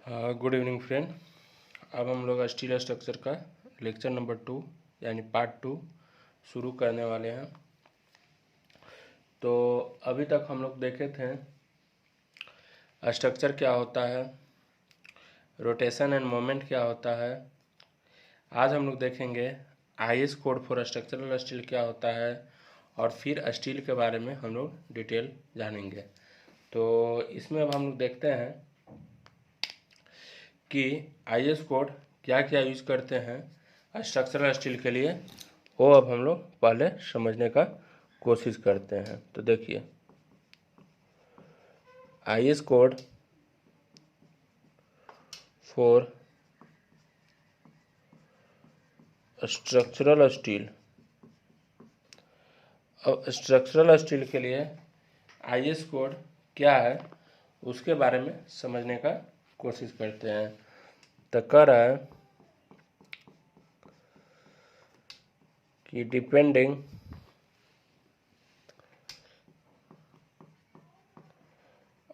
Good evening friend. अब हम लोग स्टील स्ट्रक्चर का लेक्चर नंबर 2 यानी पार्ट 2 शुरू करने वाले हैं। तो अभी तक हम लोग देखे थे स्ट्रक्चर क्या होता है, रोटेशन एंड मोमेंट क्या होता है। आज हम लोग देखेंगे IS code for structural steel क्या होता है और फिर स्टील के बारे में हम लोग डिटेल जानेंगे। तो इसमें अब हम लोग देखते हैं कि आईएस कोड क्या क्या यूज करते हैं स्ट्रक्चरल स्टील के लिए, वो अब हम लोग पहले समझने का कोशिश करते हैं। तो देखिए, IS code for structural steel. अब स्ट्रक्चरल स्टील के लिए आईएस कोड क्या है उसके बारे में समझने का कोशिश करते हैं। तो कह रहा है कि depending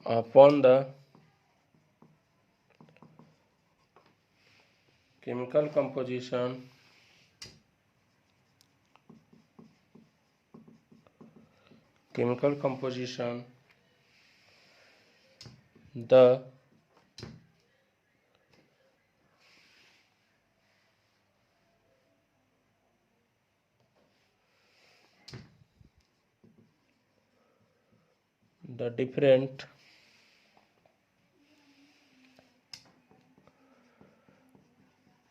upon the chemical composition the different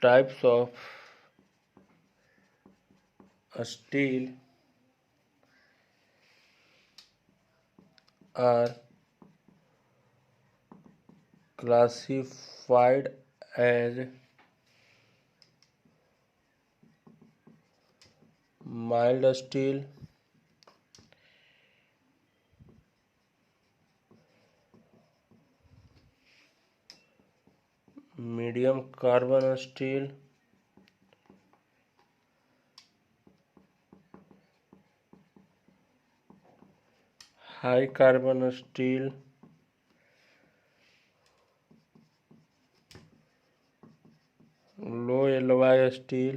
types of steel are classified as mild steel, medium carbon steel, high carbon steel, low alloy steel,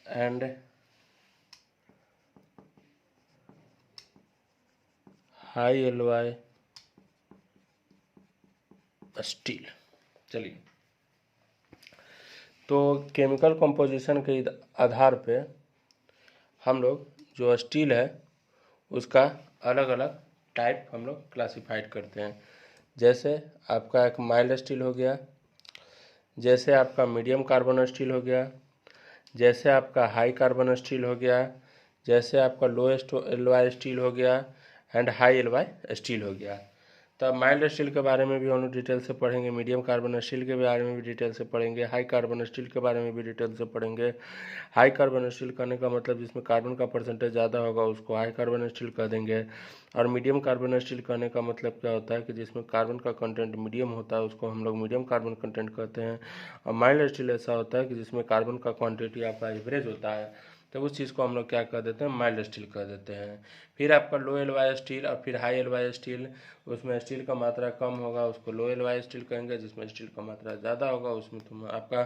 and high alloy steel. चलिए, तो केमिकल कंपोजिशन के आधार पे हम लोग जो स्टील है उसका अलग अलग टाइप हम लोग क्लासिफाइड करते हैं। जैसे आपका एक माइल्ड स्टील हो गया, जैसे आपका मीडियम कार्बन स्टील हो गया, जैसे आपका हाई कार्बन स्टील हो गया, जैसे आपका लो एलवाई स्टील हो गया एंड हाई एलवाई स्टील हो गया। तब माइल्ड स्टील के बारे में भी हम लोग डिटेल से पढ़ेंगे, मीडियम कार्बन स्टील के बारे में भी डिटेल से पढ़ेंगे, हाई कार्बन स्टील के बारे में भी डिटेल से पढ़ेंगे। हाई कार्बन स्टील करने का मतलब जिसमें कार्बन का परसेंटेज ज़्यादा होगा उसको हाई कार्बन स्टील कह देंगे। और मीडियम कार्बन स्टील कहने का मतलब क्या होता है कि जिसमें कार्बन का कंटेंट मीडियम होता है उसको हम लोग मीडियम कार्बन कंटेंट कहते हैं। और माइल्ड स्टील ऐसा होता है कि जिसमें कार्बन का क्वांटिटी आपका एवरेज होता है, तो उस चीज़ को हम लोग क्या कह देते हैं, माइल्ड स्टील कह देते हैं। फिर आपका लो एलवाई स्टील और फिर हाई एलवाई स्टील, उसमें स्टील का मात्रा कम होगा उसको लो एलवाई स्टील कहेंगे, जिसमें स्टील का मात्रा ज़्यादा होगा उसमें तुम आपका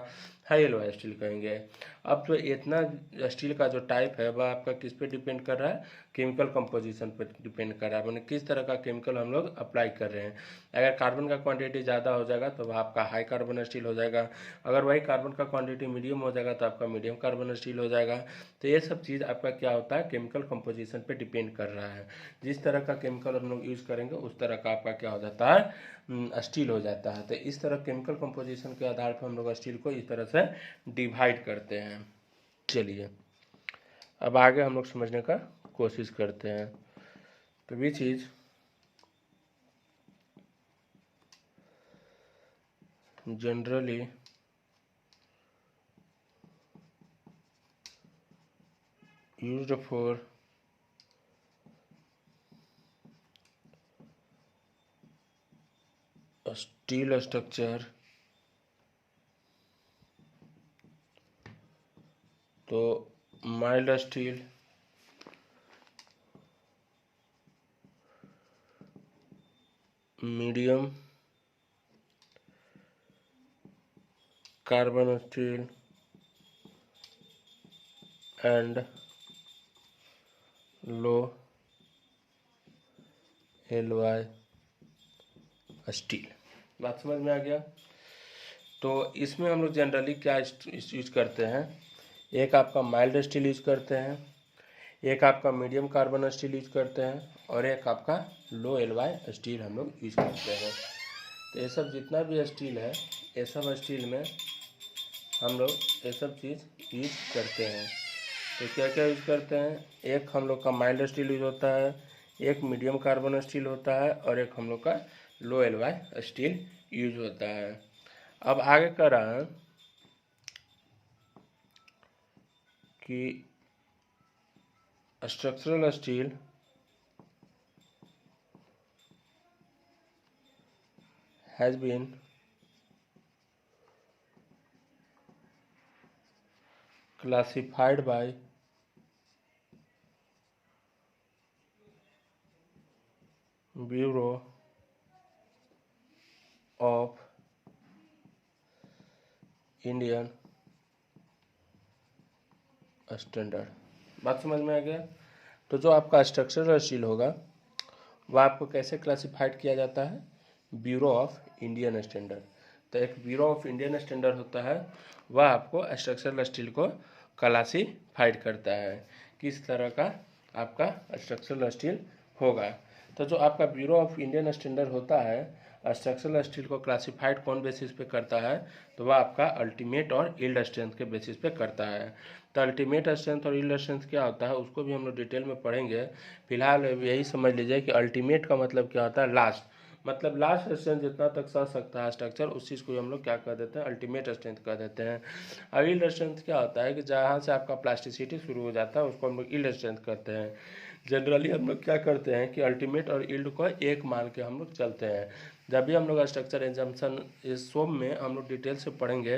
हाई एलवाई स्टील कहेंगे। अब जो इतना स्टील का जो टाइप है वह आपका किस पे डिपेंड कर रहा है, केमिकल कंपोजिशन पर डिपेंड कर रहा है, मैंने किस तरह का केमिकल हम लोग अप्लाई कर रहे हैं। अगर कार्बन का क्वांटिटी ज़्यादा हो जाएगा तो वह आपका हाई कार्बन स्टील हो जाएगा, अगर वही कार्बन का क्वांटिटी मीडियम हो जाएगा तो आपका मीडियम कार्बन स्टील हो जाएगा। तो ये सब चीज़ आपका क्या होता है, केमिकल कंपोजिशन पे डिपेंड कर रहा है। जिस तरह का केमिकल हम लोग यूज़ करेंगे उस तरह का आपका क्या हो जाता है, स्टील हो जाता है। तो इस तरह केमिकल कंपोजिशन के आधार पर हम लोग स्टील को इस तरह से डिवाइड करते हैं। चलिए, अब आगे हम लोग समझने का कोशिश करते हैं। तो which is generally used for a steel structure। तो mild steel, medium carbon steel and low alloy steel. बात समझ में आ गया। तो इसमें हम लोग जनरली क्या यूज करते हैं, एक आपका माइल्ड स्टील यूज करते हैं, एक आपका मीडियम कार्बन स्टील यूज करते हैं, और एक आपका लो एलॉय स्टील हम लोग यूज करते हैं। तो ये सब जितना भी स्टील है, ये सब स्टील में हम लोग ये सब चीज़ यूज करते हैं। तो क्या क्या यूज करते हैं, एक हम लोग का माइल्ड स्टील यूज होता है, एक मीडियम कार्बन स्टील होता है, और एक हम लोग का लो एलॉय स्टील यूज होता है। अब आगे कह रहा है कि structural steel has been classified by Bureau of Indian Standard। बात समझ में आ गया। तो जो आपका स्ट्रक्चरल स्टील होगा वह आपको कैसे क्लासिफाइड किया जाता है, ब्यूरो ऑफ इंडियन स्टैंडर्ड। तो एक ब्यूरो ऑफ इंडियन स्टैंडर्ड होता है, वह आपको स्ट्रक्चरल स्टील को क्लासिफाइड करता है किस तरह का आपका स्ट्रक्चरल स्टील होगा। तो जो आपका ब्यूरो ऑफ इंडियन स्टैंडर्ड होता है, स्ट्रक्चरल स्टील को क्लासिफाइड कौन बेसिस पे करता है, तो वह आपका अल्टीमेट और यील्ड स्ट्रेंथ के बेसिस पे करता है। तो अल्टीमेट स्ट्रेंथ और यील्ड स्ट्रेंथ क्या होता है उसको भी हम लोग डिटेल में पढ़ेंगे। फिलहाल यही समझ लीजिए कि अल्टीमेट का मतलब क्या होता है, लास्ट, मतलब लास्ट स्ट्रेंथ जितना तक सह सकता है स्ट्रक्चर, उस चीज़ को हम लोग क्या कर देते हैं, अल्टीमेट स्ट्रेंथ कर देते हैं। और यील्ड स्ट्रेंथ क्या होता है कि जहाँ से आपका प्लास्टिसिटी शुरू हो जाता है उसको हम लोग यील्ड स्ट्रेंथ करते हैं। जनरली हम लोग क्या करते हैं कि अल्टीमेट और यील्ड को एक मान के हम लोग चलते हैं। जब भी हम लोग स्ट्रक्चर एग्जाम्पशन इस सोम में हम लोग डिटेल से पढ़ेंगे,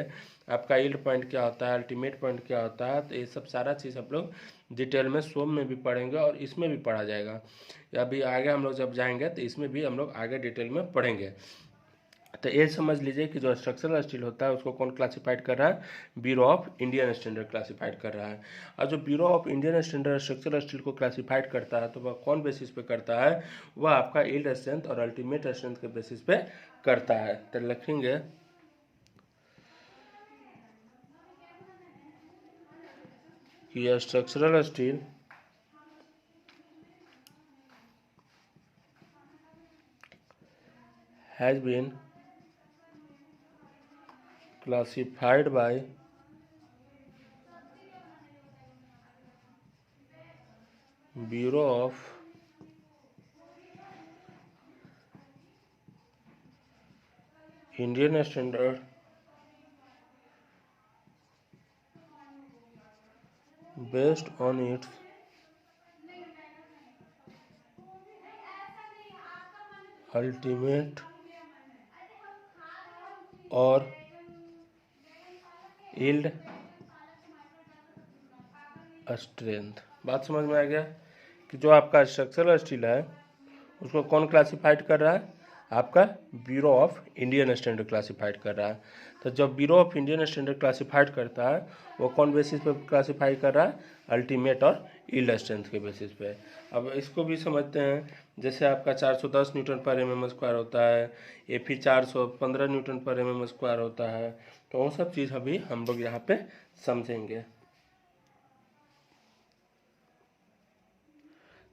आपका यील्ड पॉइंट क्या होता है, अल्टीमेट पॉइंट क्या होता है, तो ये सब सारा चीज़ हम लोग डिटेल में सोम में भी पढ़ेंगे और इसमें भी पढ़ा जाएगा। अभी आगे हम लोग जब जाएंगे तो इसमें भी हम लोग आगे डिटेल में पढ़ेंगे। तो ये समझ लीजिए कि जो स्ट्रक्चरल स्टील होता है उसको कौन क्लासिफाइड कर रहा है, bureau of Indian standard classified कर रहा है। और जो bureau of Indian standard structural steel को क्लासिफाइड करता है तो वह कौन बेसिस पे करता है, वह आपका यील्ड स्ट्रेंथ और अल्टीमेट स्ट्रेंथ के बेसिस पे करता है। तो लिखेंगे कि structural steel has been classified by Bureau of Indian Standard based on its ultimate और यील्ड स्ट्रेंथ। बात समझ में आ गया कि जो आपका स्ट्रक्चरल स्टील है उसको कौन क्लासिफाइड कर रहा है, आपका bureau of Indian standard classified कर रहा है। तो जब bureau of Indian standard classified करता है वो कौन बेसिस पे क्लासिफाई कर रहा है, अल्टीमेट और यील्ड स्ट्रेंथ के बेसिस पे। अब इसको भी समझते हैं, जैसे आपका 410 न्यूटन पर एम स्क्वायर होता है, एफी 415 न्यूटन पर एम स्क्वायर होता है, तो वो सब चीज़ अभी हम लोग यहाँ पे समझेंगे।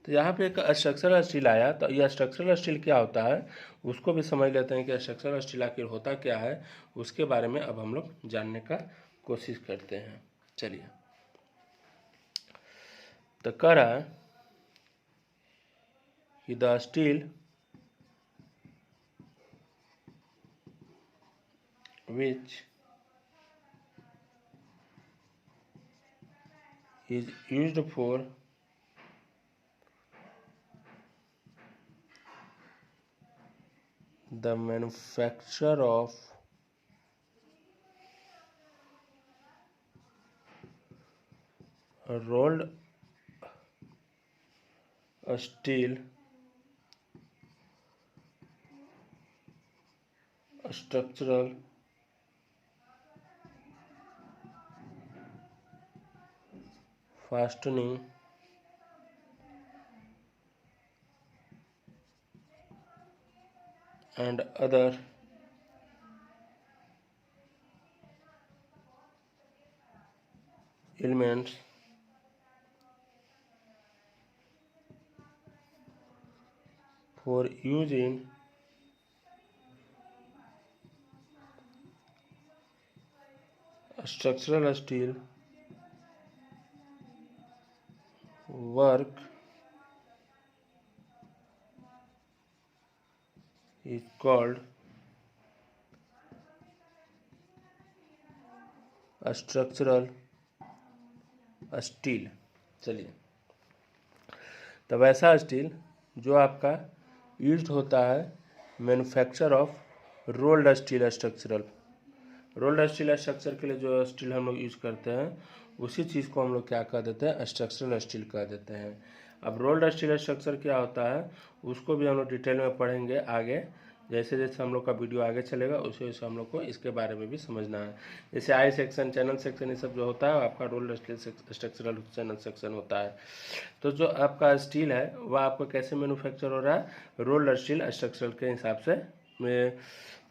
तो यहाँ पे एक स्ट्रक्चरल स्टील आया, तो यह स्ट्रक्चरल स्टील क्या होता है उसको भी समझ लेते हैं कि स्ट्रक्चरल स्टील आखिर होता क्या है, उसके बारे में अब हम लोग जानने का कोशिश करते हैं। चलिए, तो कह रहा है कि the steel which is used for the manufacture of rolled steel structural fastening and other elements for use in structural steel work is called structural steel. चलिए, तो वैसा स्टील जो आपका यूज्ड होता है manufacture of rolled steel structural. Rolled steel structure के लिए जो स्टील हम लोग यूज करते हैं उसी चीज़ को हम लोग क्या कह देते हैं, स्ट्रक्चरल स्टील कह देते हैं। अब रोल्ड स्टील स्ट्रक्चर क्या होता है उसको भी हम लोग डिटेल में पढ़ेंगे आगे, जैसे जैसे हम लोग का वीडियो आगे चलेगा उसे वैसे हम लोग को इसके बारे में भी समझना है। जैसे आई सेक्शन, चैनल सेक्शन, ये सब जो होता है आपका rolled steel structural channel section होता है। तो जो आपका स्टील है वह आपको कैसे मैन्युफैक्चर हो रहा है, रोल्ड स्टील स्ट्रक्चरल के हिसाब से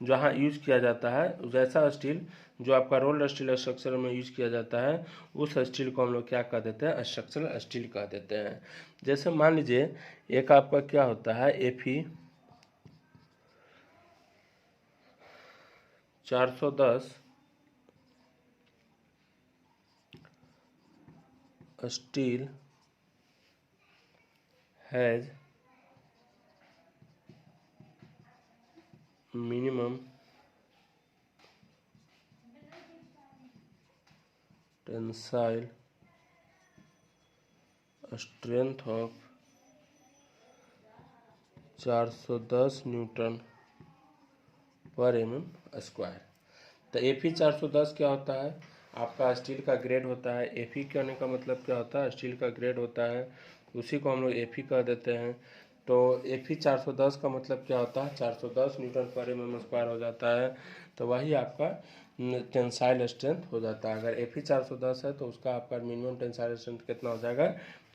जहाँ यूज़ किया जाता है वैसा स्टील जो आपका रोल्ड स्टील स्ट्रक्चर में यूज किया जाता है उस स्टील को हम लोग क्या कह देते हैं, स्ट्रक्चरल स्टील कह देते हैं। जैसे मान लीजिए एक आपका क्या होता है Fe 410 steel has minimum tensile strength of 410 Newton पर mm²। तो Fe 410 क्या होता है, आपका स्टील का ग्रेड होता है। Fe कहने का मतलब क्या होता है, स्टील का ग्रेड होता है, उसी को हम लोग Fe कह देते हैं। तो Fe 410 का मतलब क्या होता है, 410 न्यूटन पर mm² हो जाता है, तो वही आपका टेंसाइल स्ट्रेंथ हो जाता है। अगर Fe 410 है तो उसका आपका मिनिमम टेंसाइल स्ट्रेंथ कितना हो जाएगा,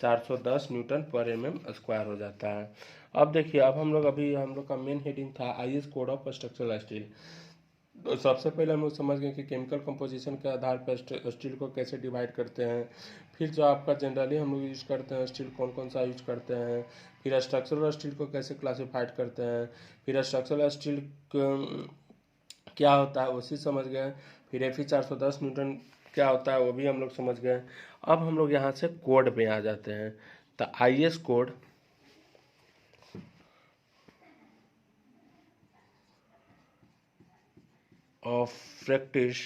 410 न्यूटन पर mm² हो जाता है। अब देखिए, अब हम लोग का मेन हेडिंग था IS code of structural steel. तो सबसे पहले हम लोग समझ गए कि केमिकल कंपोजिशन के आधार पर स्टील को कैसे डिवाइड करते हैं। फिर जो आपका जनरली हम लोग यूज़ करते हैं स्टील कौन कौन सा यूज करते हैं, फिर स्ट्रक्चरल स्टील को कैसे क्लासिफाइड करते हैं, फिर स्ट्रक्चरल स्टील क्या होता है उसी समझ गए, फिर Fe 410 न्यूटन क्या होता है वो भी हम लोग समझ गए। अब हम लोग यहाँ से कोड में आ जाते हैं। तो IS code of practice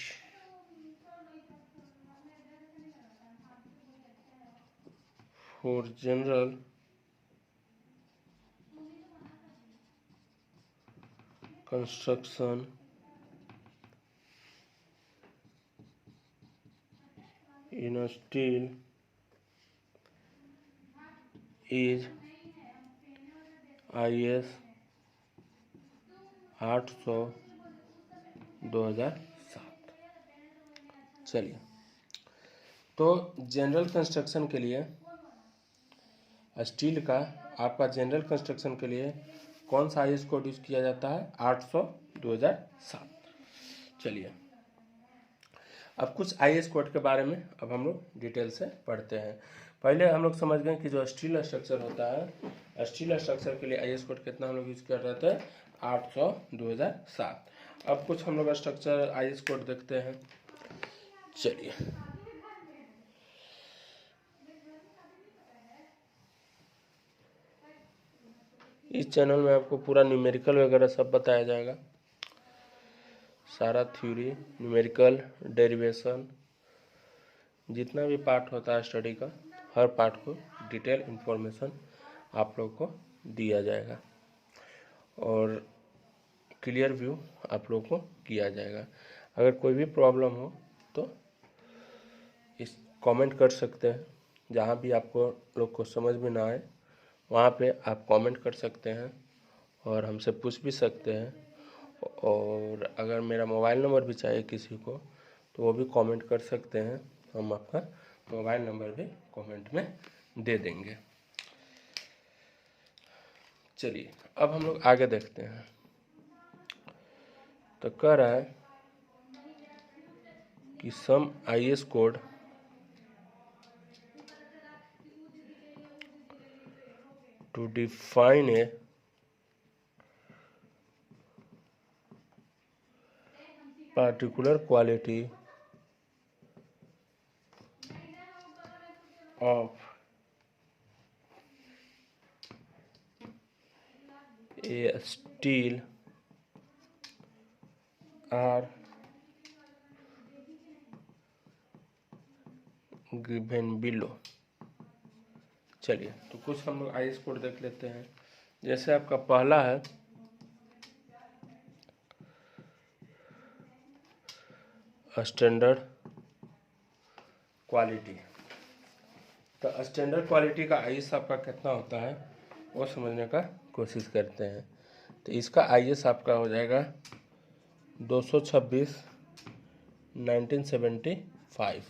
for general construction in a steel is IS 800 2007। चलिए, तो जनरल कंस्ट्रक्शन के लिए स्टील का आपका जनरल कंस्ट्रक्शन के लिए कौन सा IS कोड यूज किया जाता है, 800 2007। चलिए, अब कुछ IS कोड के बारे में अब हम लोग डिटेल से पढ़ते हैं। पहले हम लोग समझ गए कि जो स्टील स्ट्रक्चर होता है, स्टील स्ट्रक्चर के लिए IS कोड कितना हम लोग यूज कर रहे थे, 800 2007। अब कुछ हम लोग स्ट्रक्चर IS कोड देखते हैं। चलिए, इस चैनल में आपको पूरा न्यूमेरिकल वगैरह सब बताया जाएगा, सारा थ्योरी, न्यूमेरिकल, डेरिवेशन, जितना भी पार्ट होता है स्टडी का हर पार्ट को डिटेल इन्फॉर्मेशन आप लोग को दिया जाएगा और क्लियर व्यू आप लोग को किया जाएगा। अगर कोई भी प्रॉब्लम हो तो इस कमेंट कर सकते हैं, जहाँ भी आपको लोग को समझ में ना आए वहाँ पे आप कमेंट कर सकते हैं और हमसे पूछ भी सकते हैं और अगर मेरा मोबाइल नंबर भी चाहिए किसी को तो वो भी कमेंट कर सकते हैं, हम आपका मोबाइल नंबर भी कमेंट में दे देंगे। चलिए अब हम लोग आगे देखते हैं। तो कह रहा है कि सम IS code to define a particular quality of a steel are given below। चलिए तो कुछ हम लोग IS कोड देख लेते हैं। जैसे आपका पहला है स्टैंडर्ड क्वालिटी। तो स्टैंडर्ड क्वालिटी का IS आपका कितना होता है वो समझने का कोशिश करते हैं। तो इसका IS आपका हो जाएगा 226 1975।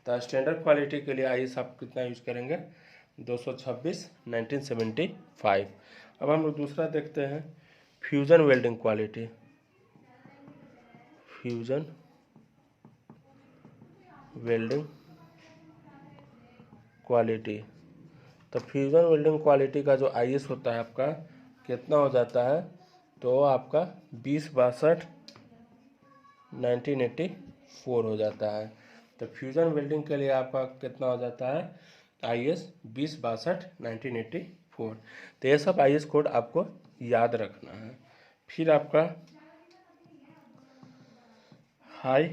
तो स्टैंडर्ड क्वालिटी के लिए IS आप कितना यूज करेंगे 226 1975। अब हम लोग दूसरा देखते हैं fusion welding quality. Fusion welding quality. तो फ्यूजन वेल्डिंग क्वालिटी का जो IS होता है आपका कितना हो जाता है, तो आपका 2062 1984 हो जाता है। तो फ्यूजन वेल्डिंग के लिए आपका कितना हो जाता है IS 2062 1984। तो ये सब IS कोड आपको याद रखना है। फिर आपका हाई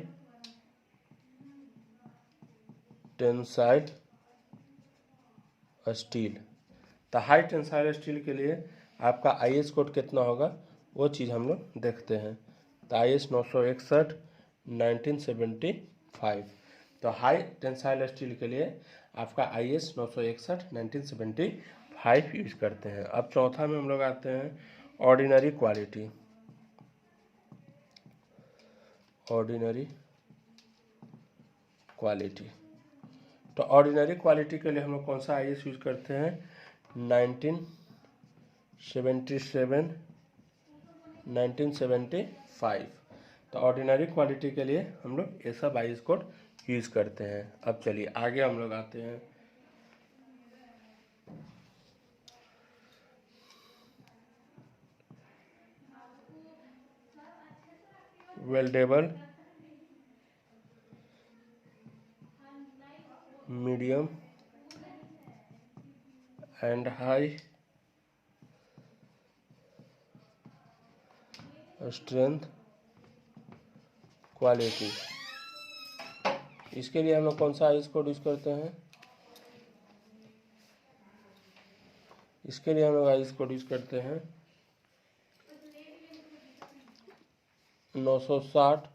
टेंसाइल स्टील। तो हाई टेंसाइल स्टील के लिए आपका IS कोड कितना होगा वो चीज़ हम लोग देखते हैं। तो IS 961 1975। तो हाई टेंसाइल स्टील के लिए आपका IS 961 1975 यूज करते हैं। अब चौथा में हम लोग आते हैं ऑर्डिनरी क्वालिटी। Ordinary quality. तो ऑर्डिनरी क्वालिटी के लिए हम लोग कौन सा IS यूज करते हैं 1977 1975। तो ऑर्डिनरी क्वालिटी के लिए हम लोग ये सब IS कोड यूज करते हैं। अब चलिए आगे हम लोग आते हैं weldable, medium and high strength quality. इसके लिए हम लोग कौन सा IS कोड यूज करते हैं, इसके लिए हम लोग IS कोड यूज करते हैं 960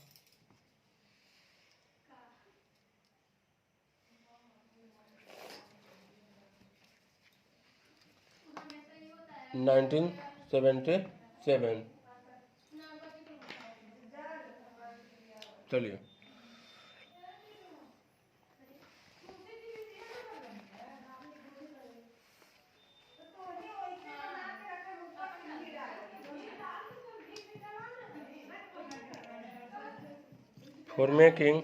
1977। चलिए for making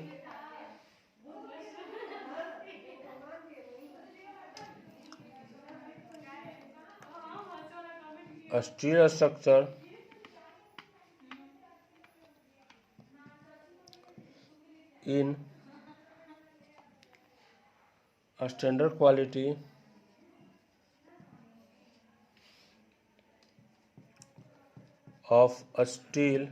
steel structure in a standard quality of a steel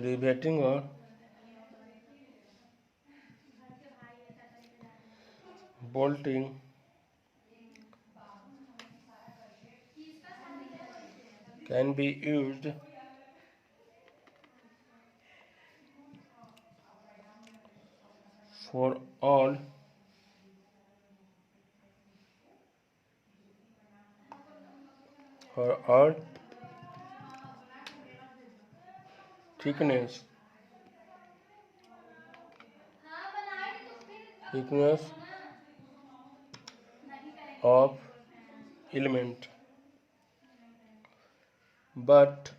riveting or bolting can be used for all और thickness of element, but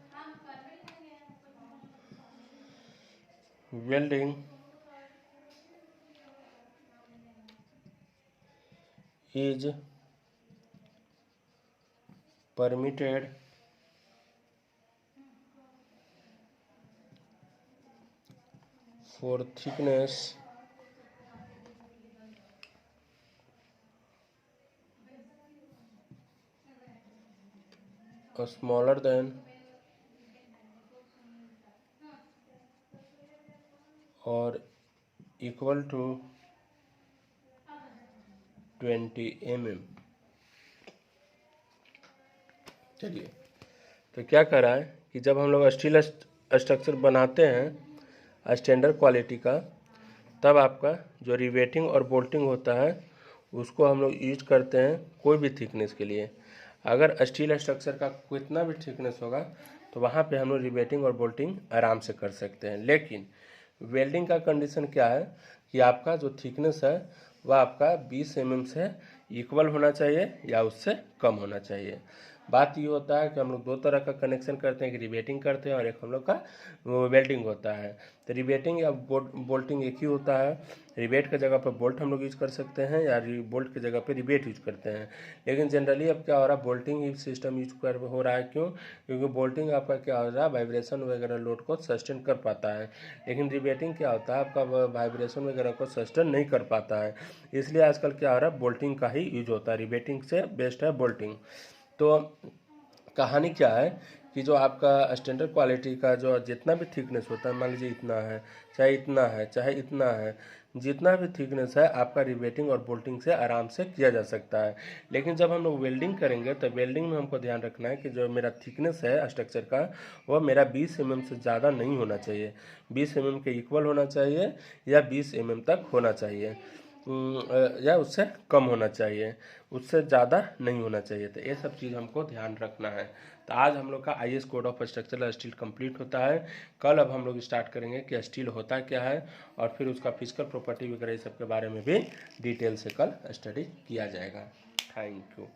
welding is permitted for thickness smaller than or equal to 20 mm। चलिए, तो क्या कह रहा है कि जब हम लोग स्टील स्ट्रक्चर बनाते हैं स्टैंडर्ड क्वालिटी का, तब आपका जो रिवेटिंग और बोल्टिंग होता है उसको हम लोग यूज करते हैं कोई भी थिकनेस के लिए। अगर स्टील स्ट्रक्चर का कितना भी थिकनेस होगा तो वहाँ पे हम लोग रिवेटिंग और बोल्टिंग आराम से कर सकते हैं। लेकिन वेल्डिंग का कंडीशन क्या है कि आपका जो थिकनेस है वह आपका 20 mm से इक्वल होना चाहिए या उससे कम होना चाहिए। बात ये होता है कि हम लोग दो तरह का कनेक्शन करते हैं, कि रिवेटिंग करते हैं और एक हम लोग का वेल्डिंग होता है। तो रिवेटिंग या बोल्टिंग एक ही होता है। रिवेट की जगह पर बोल्ट हम लोग यूज कर सकते हैं या बोल्ट की जगह पर रिवेट यूज करते हैं। लेकिन जनरली अब क्या हो रहा है, बोल्टिंग ही सिस्टम यूज कर हो रहा है। क्यों? क्योंकि बोल्टिंग आपका क्या हो रहा है, वाइब्रेशन वगैरह लोड को सस्टेन कर पाता है। लेकिन रिवेटिंग क्या होता है, आपका वाइब्रेशन वगैरह को सस्टेन नहीं कर पाता है। इसलिए आजकल क्या हो रहा है, बोल्टिंग का ही यूज होता है। रिवेटिंग से बेस्ट है बोल्टिंग। तो कहानी क्या है कि जो आपका स्टैंडर्ड क्वालिटी का जो जितना भी थिकनेस होता है, मान लीजिए इतना है, चाहे इतना है, चाहे इतना है, जितना भी थिकनेस है आपका रिवेटिंग और बोल्टिंग से आराम से किया जा सकता है। लेकिन जब हम लोग वेल्डिंग करेंगे तो वेल्डिंग में हमको ध्यान रखना है कि जो मेरा थिकनेस है स्ट्रक्चर का वो मेरा 20 mm से ज़्यादा नहीं होना चाहिए। 20 mm के इक्वल होना चाहिए या 20 mm तक होना चाहिए, या उससे कम होना चाहिए, उससे ज़्यादा नहीं होना चाहिए। तो ये सब चीज़ हमको ध्यान रखना है। तो आज हम लोग का IS code of structural steel complete होता है। कल अब हम लोग स्टार्ट करेंगे कि स्टील होता क्या है और फिर उसका फिजिकल प्रॉपर्टी वगैरह ये सब के बारे में भी डिटेल से कल स्टडी किया जाएगा। Thank you.